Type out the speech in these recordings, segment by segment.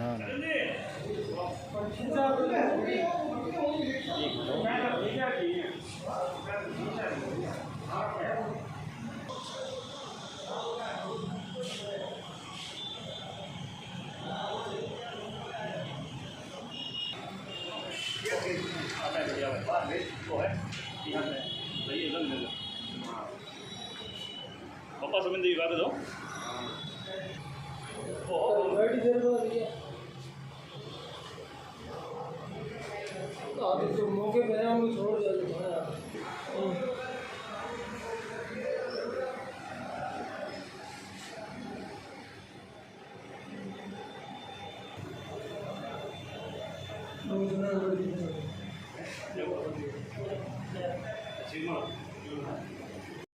ना ना पापा समझ दी बात दो तो मौके पे हम छोड़ दिया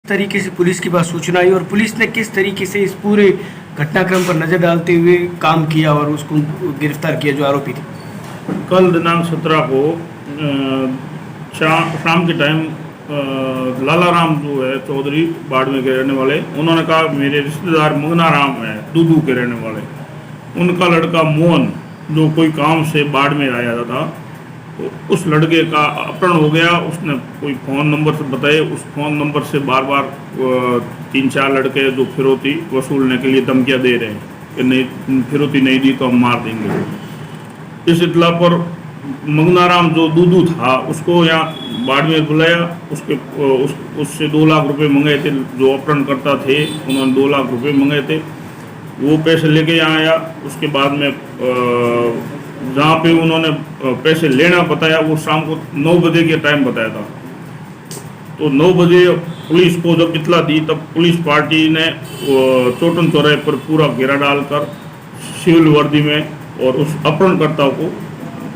तरीके से पुलिस के पास सूचना आई और पुलिस ने किस तरीके से इस पूरे घटनाक्रम पर नजर डालते हुए काम किया और उसको गिरफ्तार किया जो आरोपी थे। कल दिनांक 17 को शाम के टाइम लाला राम जो है चौधरी बाड़मेर के रहने वाले, उन्होंने कहा मेरे रिश्तेदार मंगना राम है दूदू के रहने वाले, उनका लड़का मोहन जो कोई काम से बाड़मेर आया था, तो उस लड़के का अपहरण हो गया। उसने कोई फ़ोन नंबर से बताए, उस फ़ोन नंबर से बार बार 3-4 लड़के जो फिरौती वसूलने के लिए धमकियाँ दे रहे हैं कि नहीं फिरौती नहीं दी तो हम मार देंगे। इस इतला पर मंगनाराम जो दूदू था उसको यहाँ बाड़मेर बुलाया, उससे 2 लाख रुपए मंगाए थे। जो अपहरण करता थे उन्होंने 2 लाख रुपए मंगाए थे, वो पैसे लेके यहाँ आया। उसके बाद में जहाँ पे उन्होंने पैसे लेना बताया वो शाम को 9 बजे के टाइम बताया था। तो 9 बजे पुलिस को जब इतला दी तब पुलिस पार्टी ने चोटन चौराहे पर पूरा घेरा डालकर सिविल वर्दी में और उस अपहरणकर्ता को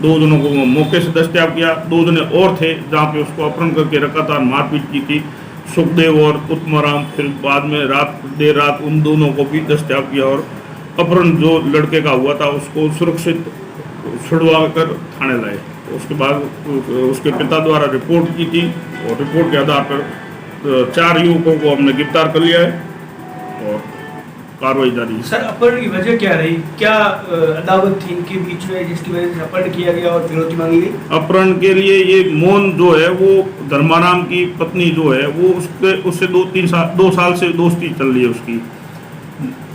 2 जनों को मौके से दस्तयाब किया। 2 जने और थे जहाँ पे उसको अपहरण करके रखा था, मारपीट की थी, सुखदेव और उत्तमाराम। फिर बाद में देर रात उन दोनों को भी दस्तयाब किया और अपहरण जो लड़के का हुआ था उसको सुरक्षित छुड़वा कर थाने लाए। तो उसके बाद उसके पिता द्वारा रिपोर्ट की थी और रिपोर्ट के आधार पर 4 युवकों को हमने गिरफ्तार कर लिया है और कार्रवाई जारी है। सर, अपहरण की वजह क्या रही? क्या अदावत थी इनके बीच में जिसकी वजह से अपहरण किया गया और फिरौती मांगी गई? अपहरण के लिए ये मोहन जो है वो धर्माराम की पत्नी जो है वो उससे 2 साल से दोस्ती चल रही है उसकी।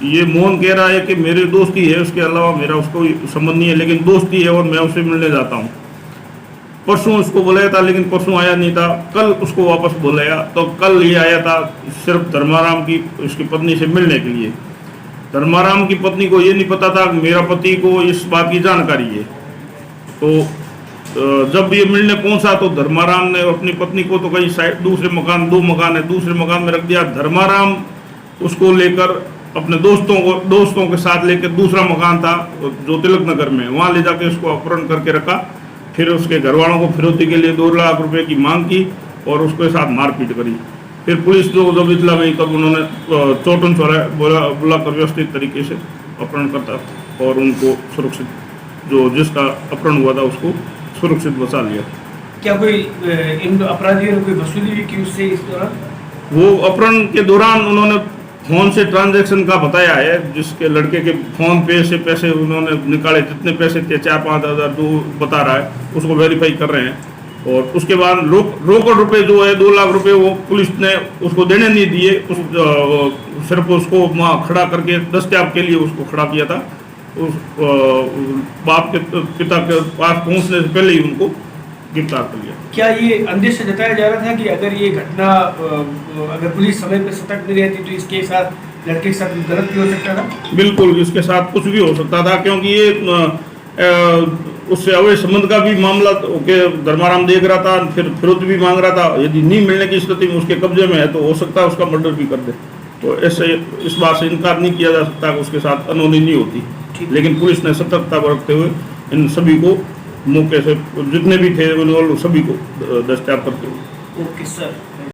ये मोहन कह रहा है कि मेरे दोस्ती है, उसके अलावा मेरा उसको संबंध नहीं है, लेकिन दोस्ती है और मैं उससे मिलने जाता हूँ। परसों उसको बुलाया था लेकिन परसों आया नहीं था। कल उसको वापस बुलाया तो कल ये आया था सिर्फ धर्माराम की उसकी पत्नी से मिलने के लिए। धर्माराम की पत्नी को ये नहीं पता था कि मेरा पति को इस बात की जानकारी है। तो जब ये मिलने पहुंचा तो धर्माराम ने अपनी पत्नी को तो कहीं साइड दूसरे मकान 2 मकान है दूसरे मकान में रख दिया। धर्माराम उसको लेकर अपने दोस्तों के साथ लेकर दूसरा मकान था जो तिलक नगर में, वहाँ ले जाके उसको अपहरण करके रखा। फिर उसके घर वालों को फिरौती के लिए 2 लाख रुपए की मांग की और उसके साथ मारपीट करी। फिर पुलिस को जब इतला में तब उन्होंने चोटन चौराहे बुलाकर व्यवस्थित तरीके से अपहरण करता और उनको सुरक्षित जो जिसका अपहरण हुआ था उसको सुरक्षित बचा लिया। क्या कोई इन अपराधियों ने कोई वसूली भी की उससे इस दौरान? वो अपहरण के दौरान उन्होंने फोन से ट्रांजैक्शन का बताया है, जिसके लड़के के फोन पे से पैसे उन्होंने निकाले, जितने पैसे थे 4-5 हज़ार जो बता रहा है उसको वेरीफाई कर रहे हैं। और उसके बाद रोकड़ रुपए जो है 2 लाख रुपए वो पुलिस ने उसको देने नहीं दिए। सिर्फ उसको वहाँ खड़ा करके दस्तयाब के लिए उसको खड़ा किया था। उस बाप के पिता के पास पहुँचने से पहले ही उनको गिरफ्तार कर लिया। क्या ये अंदेशा जताया जा रहा था कि अगर ये घटना अगर पुलिस समय पर सतर्क नहीं रहती तो इसके साथ लड़के के साथ गलत भी हो सकता था? बिल्कुल, इसके साथ कुछ भी हो सकता था क्योंकि ये उससे अवैध संबंध का भी मामला धर्माराम देख रहा था, फिर फिरौती भी मांग रहा था। यदि नहीं मिलने की स्थिति में उसके कब्जे में है तो हो सकता है उसका मर्डर भी कर दे। तो ऐसे इस बात से इनकार नहीं किया जा सकता कि उसके साथ अनहोनी नहीं होती। लेकिन पुलिस ने सतर्कता बरतते हुए इन सभी को मौके से जितने भी थे सभी को दस्तयाब करते हुए। Okay sir.